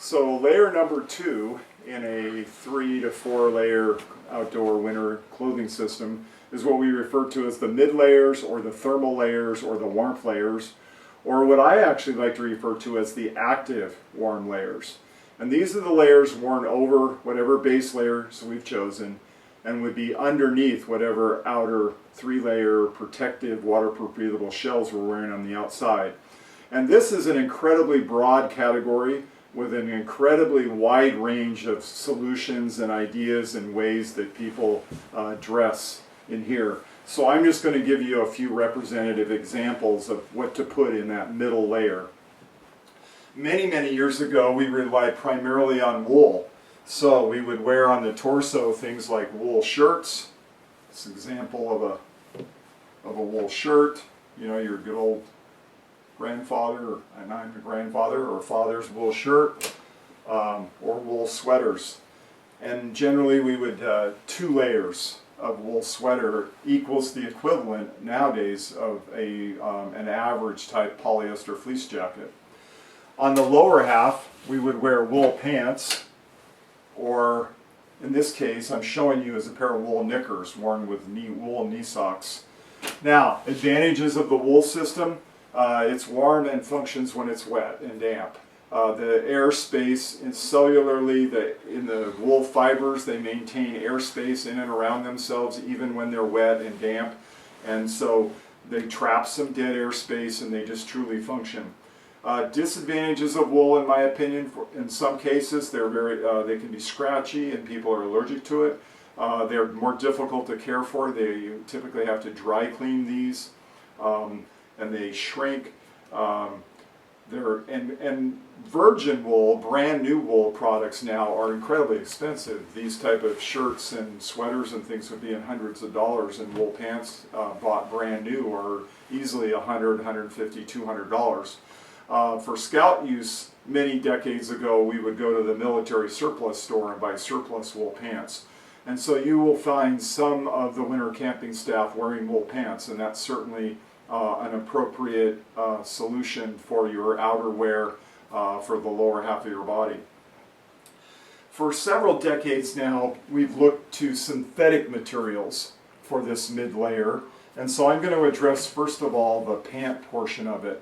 So layer number 2 in a 3 to 4 layer outdoor winter clothing system is what we refer to as the mid layers or the thermal layers or the warmth layers, or what I actually like to refer to as the active warm layers. And these are the layers worn over whatever base layers we've chosen and would be underneath whatever outer 3-layer protective waterproof breathable shells we're wearing on the outside. And this is an incredibly broad category with an incredibly wide range of solutions and ideas and ways that people dress in here. So I'm just going to give you a few representative examples of what to put in that middle layer. Many years ago we relied primarily on wool. So we would wear on the torso things like wool shirts. This is an example of a wool shirt. You know, your good old grandfather, and I'm a grandfather, or father's wool shirt, or wool sweaters. And generally we would, 2 layers of wool sweater equals the equivalent nowadays of an average type polyester fleece jacket. On the lower half we would wear wool pants, or in this case I'm showing you as a pair of wool knickers worn with wool knee socks. Now, advantages of the wool system. It's warm and functions when it's wet and damp. The airspace cellularly, in the wool fibers, they maintain airspace in and around themselves even when they're wet and damp. And so they trap some dead airspace and they just truly function. Disadvantages of wool, in my opinion, in some cases they can be scratchy and people are allergic to it. They're more difficult to care for. They typically have to dry clean these. And they shrink. And virgin wool, brand new wool products now are incredibly expensive. These type of shirts and sweaters and things would be in hundreds of dollars, and wool pants bought brand new are easily $100, $150, $200. For scout use, many decades ago, we would go to the military surplus store and buy surplus wool pants. And so you will find some of the winter camping staff wearing wool pants, and that's certainly an appropriate solution for your outerwear for the lower half of your body. For several decades now, we've looked to synthetic materials for this mid layer, and so I'm going to address first of all the pant portion of it.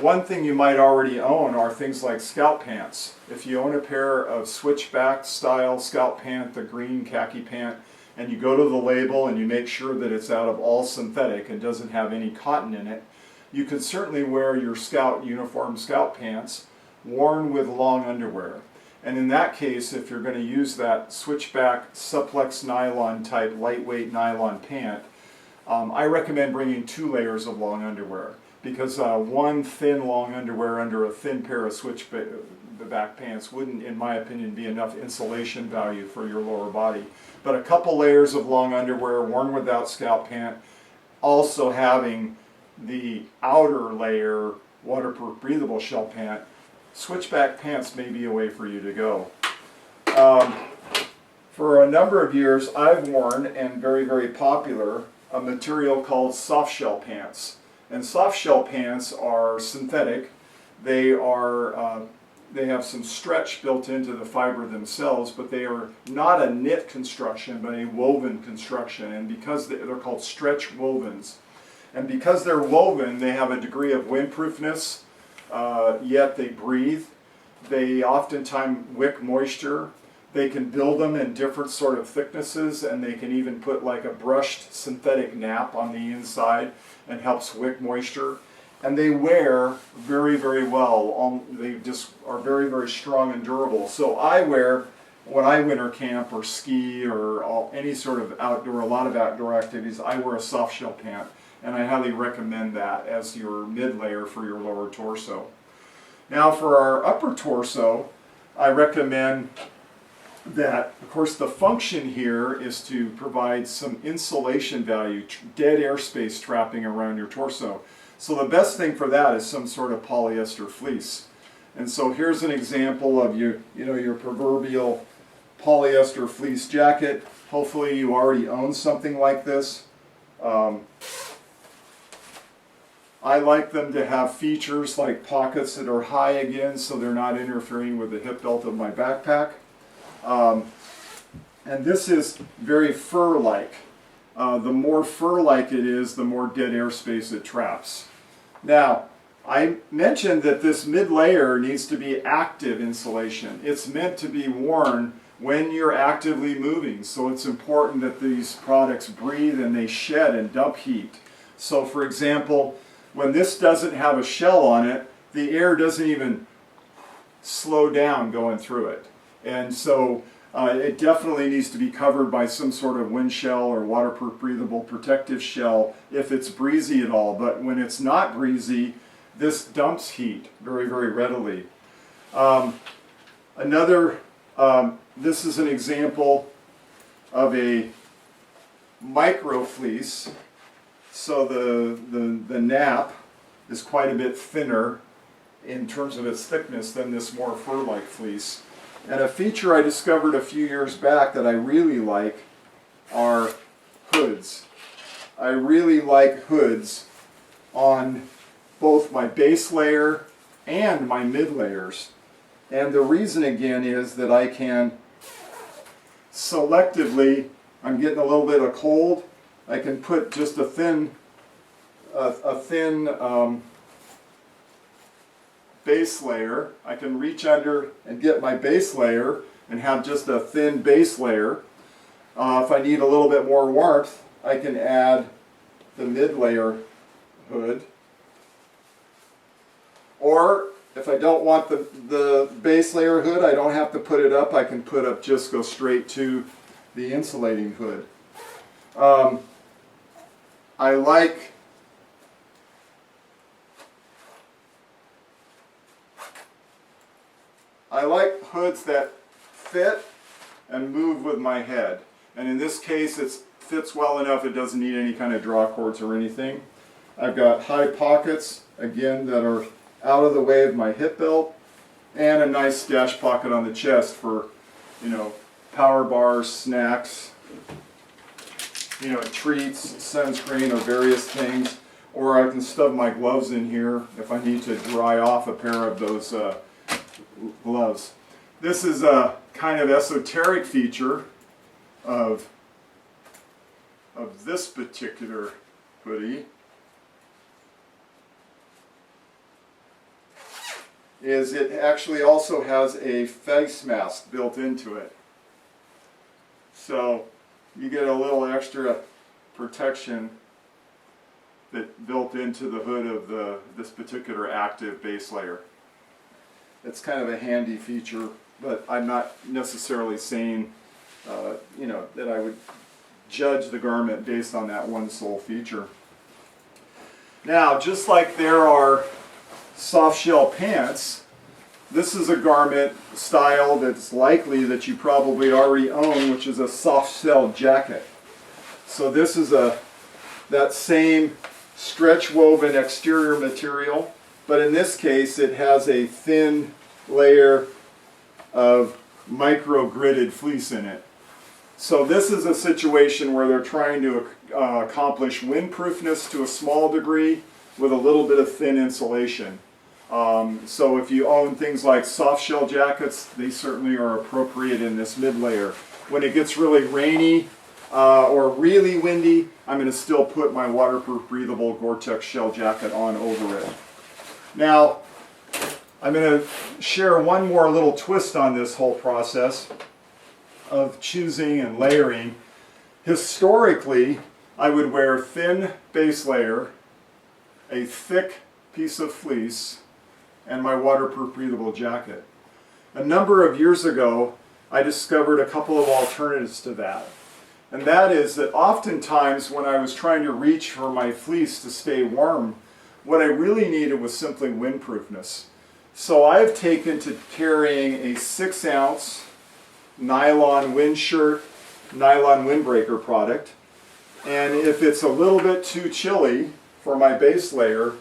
One thing you might already own are things like scout pants. If you own a pair of switchback style scout pant, the green khaki pant, and you go to the label and you make sure that it's out of all synthetic and doesn't have any cotton in it, you could certainly wear your scout uniform scout pants worn with long underwear. And in that case, if you're going to use that switchback supplex nylon type lightweight nylon pant, I recommend bringing 2 layers of long underwear, because one thin long underwear under a thin pair of switchback pants wouldn't, in my opinion, be enough insulation value for your lower body. But a couple layers of long underwear worn without scout pant, also having the outer layer waterproof breathable shell pant, switchback pants may be a way for you to go. For a number of years I've worn, and very popular, a material called soft shell pants. And soft shell pants are synthetic. They have some stretch built into the fiber themselves, but they are not a knit construction, but a woven construction. And because they're called stretch wovens, and because they're woven, they have a degree of windproofness, yet they breathe. They oftentimes wick moisture. They can build them in different sort of thicknesses, and they can even put like a brushed synthetic nap on the inside and helps wick moisture. And they wear very well. They just are very strong and durable. So I wear, when I winter camp or ski or any sort of outdoor, a lot of outdoor activities, I wear a soft shell pant. And I highly recommend that as your mid layer for your lower torso. Now for our upper torso, I recommend that, of course, the function here is to provide some insulation value, dead airspace trapping around your torso. So the best thing for that is some sort of polyester fleece. And so here's an example of your proverbial polyester fleece jacket. Hopefully you already own something like this. I like them to have features like pockets that are high again, so they're not interfering with the hip belt of my backpack. And this is very fur-like. The more fur-like it is, the more dead airspace it traps. Now, I mentioned that this mid-layer needs to be active insulation. It's meant to be worn when you're actively moving, so it's important that these products breathe and they shed and dump heat. So for example, when this doesn't have a shell on it, the air doesn't even slow down going through it. And so it definitely needs to be covered by some sort of wind shell or waterproof breathable protective shell if it's breezy at all. But when it's not breezy, this dumps heat very, very readily. This is an example of a micro fleece. So the nap is quite a bit thinner in terms of its thickness than this more fur-like fleece. And a feature I discovered a few years back that I really like are hoods. I really like hoods on both my base layer and my mid layers. And the reason again is that I can selectively, I'm getting a little bit of cold, I can put just a thin base layer. I can reach under and get my base layer and have just a thin base layer. If I need a little bit more warmth, I can add the mid layer hood. Or if I don't want the base layer hood, I don't have to put it up. I can just go straight to the insulating hood. I like hoods that fit and move with my head. And in this case, it fits well enough it doesn't need any kind of draw cords or anything. I've got high pockets, again, that are out of the way of my hip belt, and a nice stash pocket on the chest for, power bars, snacks, treats, sunscreen, or various things. Or I can stuff my gloves in here if I need to dry off a pair of those gloves. This is a kind of esoteric feature of this particular hoodie. Is it actually also has a face mask built into it. So you get a little extra protection that built into the hood of this particular active base layer. It's kind of a handy feature, but I'm not necessarily saying that I would judge the garment based on that one sole feature. Now, just like there are soft shell pants, this is a garment style that's likely that you probably already own, which is a soft shell jacket. So this is that same stretch woven exterior material, but in this case it has a thin layer of micro gridded fleece in it. So this is a situation where they're trying to accomplish windproofness to a small degree with a little bit of thin insulation. So if you own things like soft shell jackets, they certainly are appropriate in this mid layer. When it gets really rainy or really windy, I'm going to still put my waterproof breathable Gore-Tex shell jacket on over it. Now, I'm going to share one more little twist on this whole process of choosing and layering. Historically, I would wear thin base layer, a thick piece of fleece, and my waterproof breathable jacket. A number of years ago, I discovered a couple of alternatives to that. And that is that oftentimes when I was trying to reach for my fleece to stay warm, what I really needed was simply windproofness. So I've taken to carrying a 6-ounce nylon wind shirt, nylon windbreaker product. And if it's a little bit too chilly for my base layer,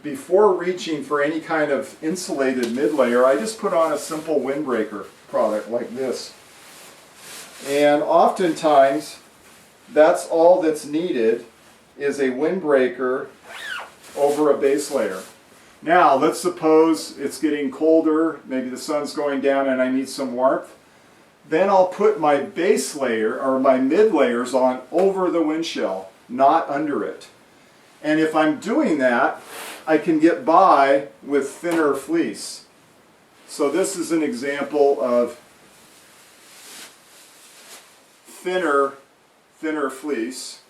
before reaching for any kind of insulated mid layer, I just put on a simple windbreaker product like this. And oftentimes, that's all that's needed is a windbreaker over a base layer. Now, let's suppose it's getting colder, maybe the sun's going down and I need some warmth. Then I'll put my base layer, or my mid layers, on over the wind shell, not under it. And if I'm doing that, I can get by with thinner fleece. So this is an example of thinner fleece.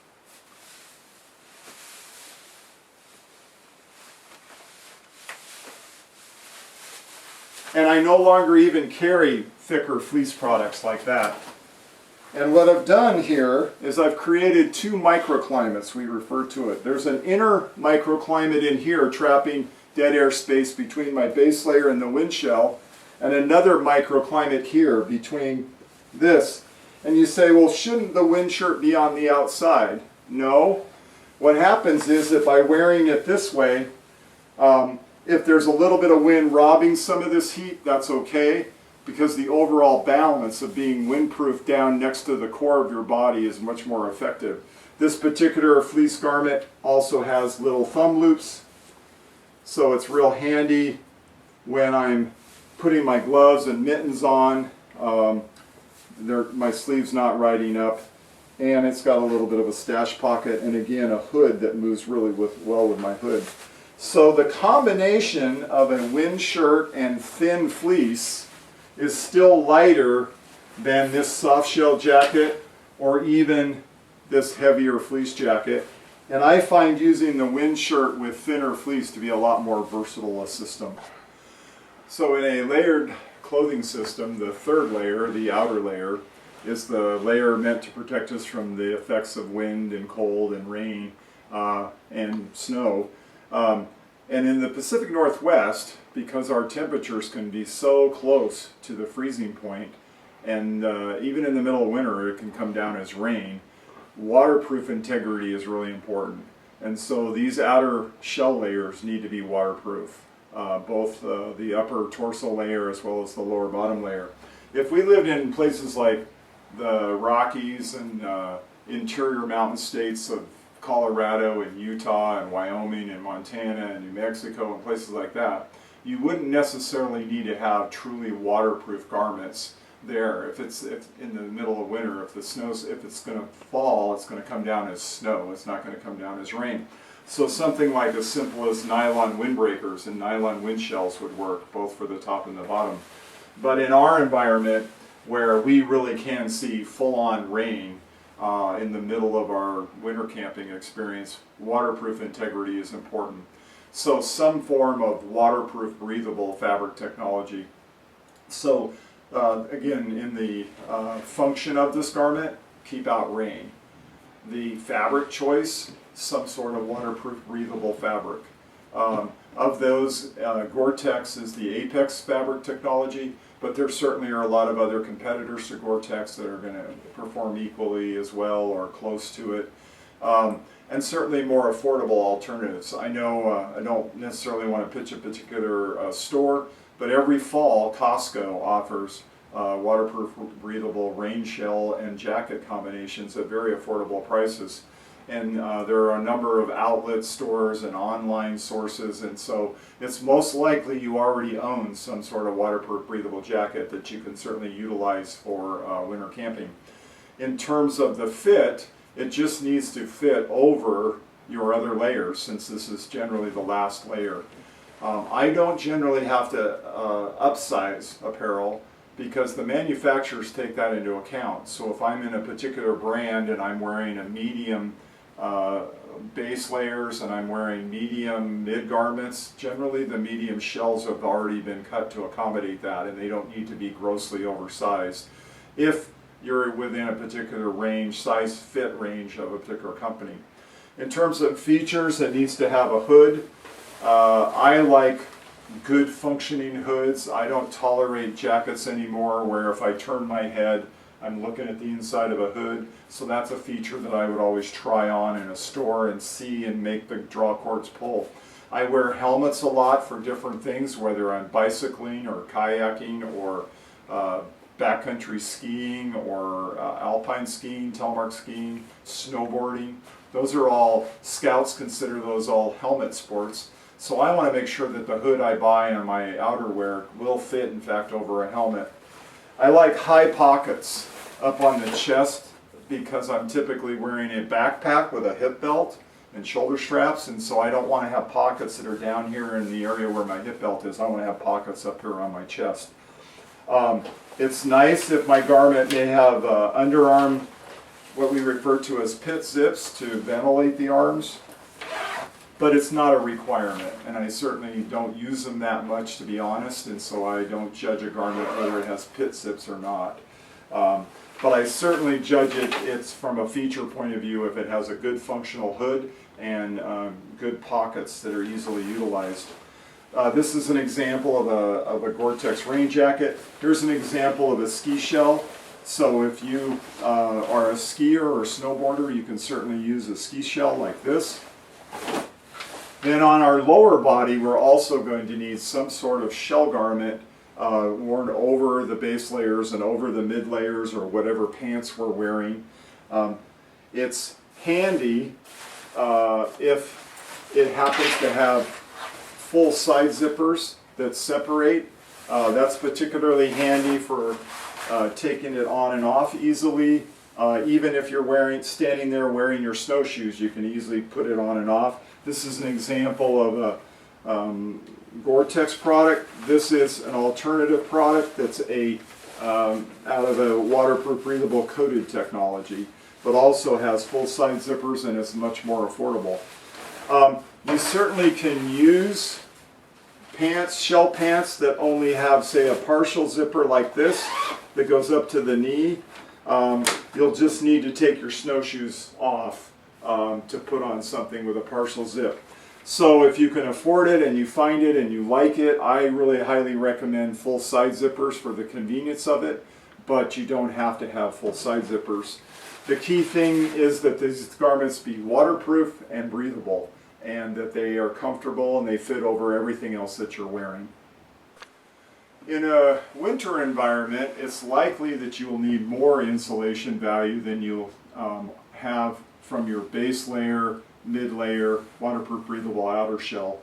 And I no longer even carry thicker fleece products like that. And what I've done here is I've created two microclimates, we refer to it. There's an inner microclimate in here trapping dead air space between my base layer and the wind shell, and another microclimate here between this. And you say, well, shouldn't the wind shirt be on the outside? No. What happens is that by wearing it this way, if there's a little bit of wind robbing some of this heat, that's okay, because the overall balance of being windproof down next to the core of your body is much more effective. This particular fleece garment also has little thumb loops, so it's real handy when I'm putting my gloves and mittens on. My sleeve's not riding up, and it's got a little bit of a stash pocket, and again a hood that moves really well with my hood. So the combination of a wind shirt and thin fleece is still lighter than this soft shell jacket or even this heavier fleece jacket. And I find using the wind shirt with thinner fleece to be a lot more versatile a system. So in a layered clothing system, the third layer, the outer layer, is the layer meant to protect us from the effects of wind and cold and rain and snow. And in the Pacific Northwest, because our temperatures can be so close to the freezing point, and even in the middle of winter it can come down as rain, waterproof integrity is really important. And so these outer shell layers need to be waterproof, both the upper torso layer as well as the lower bottom layer. If we lived in places like the Rockies and interior mountain states of Colorado and Utah and Wyoming and Montana and New Mexico and places like that, you wouldn't necessarily need to have truly waterproof garments there. If in the middle of winter, if it's going to fall, it's going to come down as snow. It's not going to come down as rain. So something like as simple as nylon windbreakers and nylon wind shells would work, both for the top and the bottom. But in our environment, where we really can see full-on rain, in the middle of our winter camping experience, waterproof integrity is important. So some form of waterproof breathable fabric technology. So again, in the function of this garment, keep out rain. The fabric choice, some sort of waterproof breathable fabric. Of those, Gore-Tex is the apex fabric technology, but there certainly are a lot of other competitors to Gore-Tex that are going to perform equally as well or close to it. And certainly more affordable alternatives. I know I don't necessarily want to pitch a particular store, but every fall Costco offers waterproof breathable rain shell and jacket combinations at very affordable prices. And there are a number of outlet stores and online sources, and so it's most likely you already own some sort of waterproof breathable jacket that you can certainly utilize for winter camping. In terms of the fit, it just needs to fit over your other layers, since this is generally the last layer. I don't generally have to upsize apparel, because the manufacturers take that into account. So if I'm in a particular brand and I'm wearing a medium base layers and I'm wearing medium mid garments, generally the medium shells have already been cut to accommodate that, and they don't need to be grossly oversized. If you're within a particular range, size fit range of a particular company. In terms of features, it needs to have a hood. I like good functioning hoods. I don't tolerate jackets anymore where if I turn my head, I'm looking at the inside of a hood. So that's a feature that I would always try on in a store and see and make the draw cords pull. I wear helmets a lot for different things, whether I'm bicycling or kayaking or backcountry skiing or alpine skiing, telemark skiing, snowboarding. Those are all, scouts consider those all helmet sports. So I want to make sure that the hood I buy on my outerwear will fit, in fact, over a helmet. I like high pockets up on the chest because I'm typically wearing a backpack with a hip belt and shoulder straps, and so I don't want to have pockets that are down here in the area where my hip belt is. I want to have pockets up here on my chest. It's nice if my garment may have underarm, what we refer to as pit zips, to ventilate the arms, but it's not a requirement, and I certainly don't use them that much, to be honest, and so I don't judge a garment whether it has pit zips or not. But I certainly judge it's from a feature point of view if it has a good functional hood and good pockets that are easily utilized. This is an example of a Gore-Tex rain jacket. Here's an example of a ski shell. So if you are a skier or snowboarder, you can certainly use a ski shell like this. Then on our lower body, we're also going to need some sort of shell garment worn over the base layers and over the mid layers or whatever pants we're wearing. It's handy if it happens to have full side zippers that separate. That's particularly handy for taking it on and off easily. Even if you're standing there wearing your snowshoes, you can easily put it on and off. This is an example of a Gore-Tex product. This is an alternative product that's out of a waterproof breathable coated technology, but also has full side zippers and is much more affordable. You certainly can use pants, shell pants that only have, say, a partial zipper like this that goes up to the knee. You'll just need to take your snowshoes off to put on something with a partial zip. So if you can afford it and you find it and you like it, I really highly recommend full side zippers for the convenience of it, but you don't have to have full side zippers. The key thing is that these garments be waterproof and breathable, and that they are comfortable and they fit over everything else that you're wearing. In a winter environment, it's likely that you will need more insulation value than you'll have from your base layer, mid layer, waterproof breathable outer shell.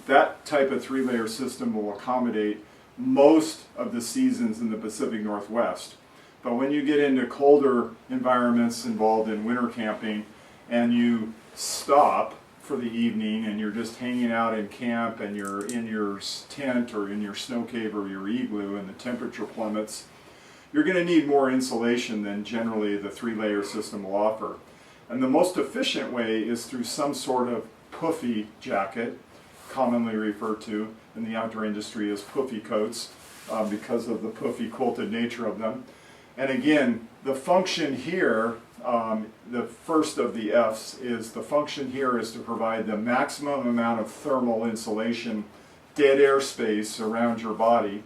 That type of 3-layer system will accommodate most of the seasons in the Pacific Northwest. But when you get into colder environments involved in winter camping and you stop for the evening and you're just hanging out in camp and you're in your tent or in your snow cave or your igloo and the temperature plummets, you're going to need more insulation than generally the 3-layer system will offer. And the most efficient way is through some sort of puffy jacket, commonly referred to in the outdoor industry as puffy coats because of the puffy quilted nature of them. And again, the function here, the first of the F's, is the function here is to provide the maximum amount of thermal insulation, dead air space around your body.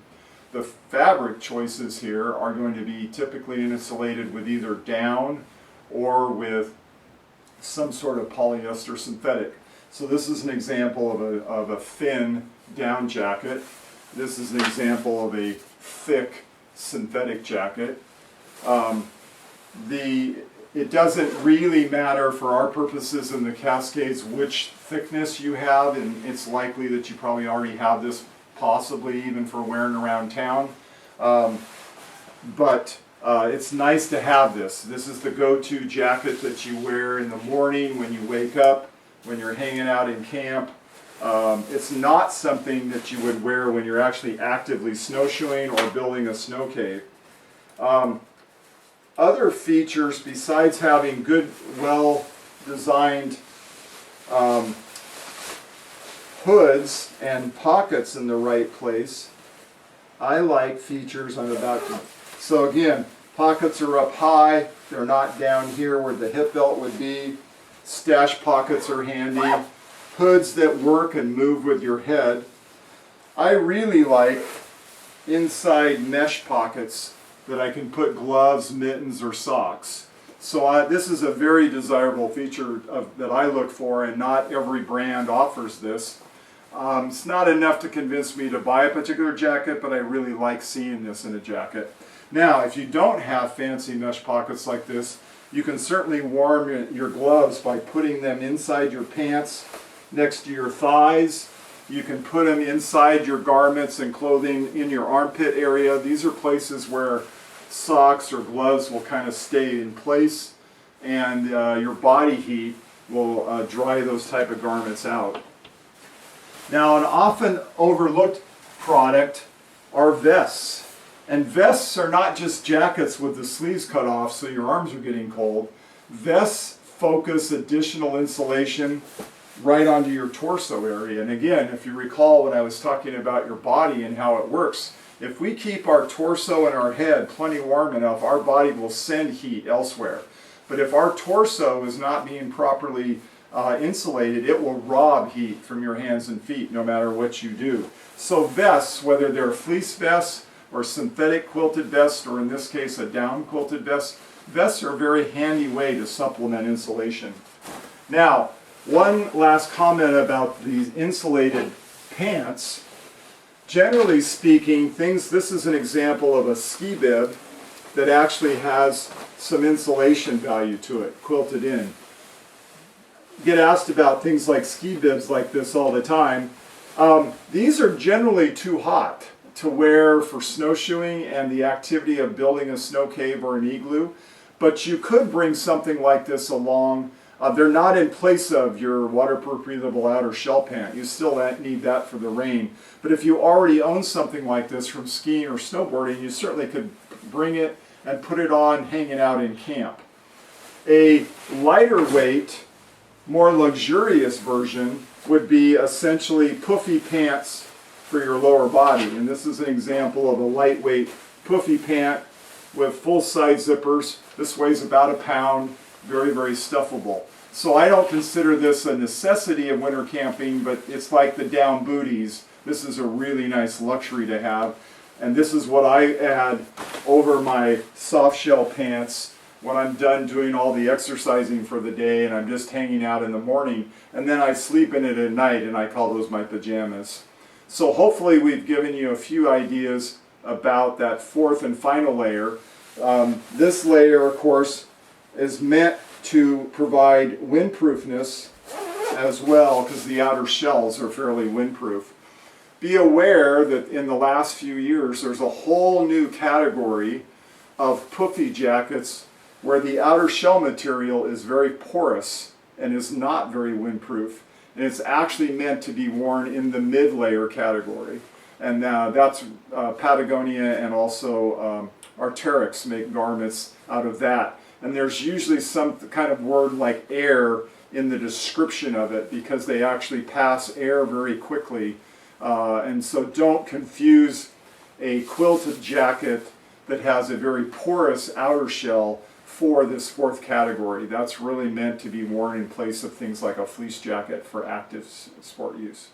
The fabric choices here are going to be typically insulated with either down or with some sort of polyester synthetic. So this is an example of a thin down jacket. This is an example of a thick synthetic jacket. It doesn't really matter for our purposes in the Cascades which thickness you have, and it's likely that you probably already have this, possibly even for wearing around town. But it's nice to have this. This is the go-to jacket that you wear in the morning when you wake up, when you're hanging out in camp. It's not something that you would wear when you're actually actively snowshoeing or building a snow cave. Other features besides having good, well-designed hoods and pockets in the right place, I like features I'm about to. So again, pockets are up high, they're not down here where the hip belt would be. Stash pockets are handy. Hoods that work and move with your head. I really like inside mesh pockets that I can put gloves, mittens, or socks. So this is a very desirable feature that I look for, and not every brand offers this. It's not enough to convince me to buy a particular jacket, but I really like seeing this in a jacket. Now, if you don't have fancy mesh pockets like this, You can certainly warm your gloves by putting them inside your pants next to your thighs. You can put them inside your garments and clothing in your armpit area. These are places where socks or gloves will kind of stay in place, and your body heat will dry those type of garments out. Now, an often overlooked product are vests. And vests are not just jackets with the sleeves cut off so your arms are getting cold. Vests focus additional insulation right onto your torso area. And again, if you recall when I was talking about your body and how it works, if we keep our torso and our head plenty warm enough, our body will send heat elsewhere. But if our torso is not being properly insulated, it will rob heat from your hands and feet no matter what you do. So vests, whether they're fleece vests or synthetic quilted vests, or in this case a down quilted vest, vests are a very handy way to supplement insulation. Now, one last comment about these insulated pants. Generally speaking, this is an example of a ski bib that actually has some insulation value to it, quilted in. Get asked about things like ski bibs like this all the time. These are generally too hot to wear for snowshoeing and the activity of building a snow cave or an igloo, but you could bring something like this along. They're not in place of your waterproof breathable outer shell pant. You still need that for the rain. But if you already own something like this from skiing or snowboarding, you certainly could bring it and put it on hanging out in camp. A lighter weight, more luxurious version would be essentially puffy pants for your lower body. And this is an example of a lightweight puffy pant with full side zippers. This weighs about a pound, very, very stuffable. So I don't consider this a necessity of winter camping, but it's like the down booties. This is a really nice luxury to have. And this is what I add over my soft shell pants when I'm done doing all the exercising for the day and I'm just hanging out in the morning. And then I sleep in it at night, and I call those my pajamas. So hopefully we've given you a few ideas about that fourth and final layer. This layer, of course, is meant to provide windproofness as well, because the outer shells are fairly windproof. Be aware that in the last few years there's a whole new category of puffy jackets where the outer shell material is very porous and is not very windproof. And it's actually meant to be worn in the mid-layer category. And that's Patagonia and also Arc'teryx make garments out of that. And there's usually some kind of word like air in the description of it because they actually pass air very quickly. And so don't confuse a quilted jacket that has a very porous outer shell for this fourth category. That's really meant to be worn in place of things like a fleece jacket for active sport use.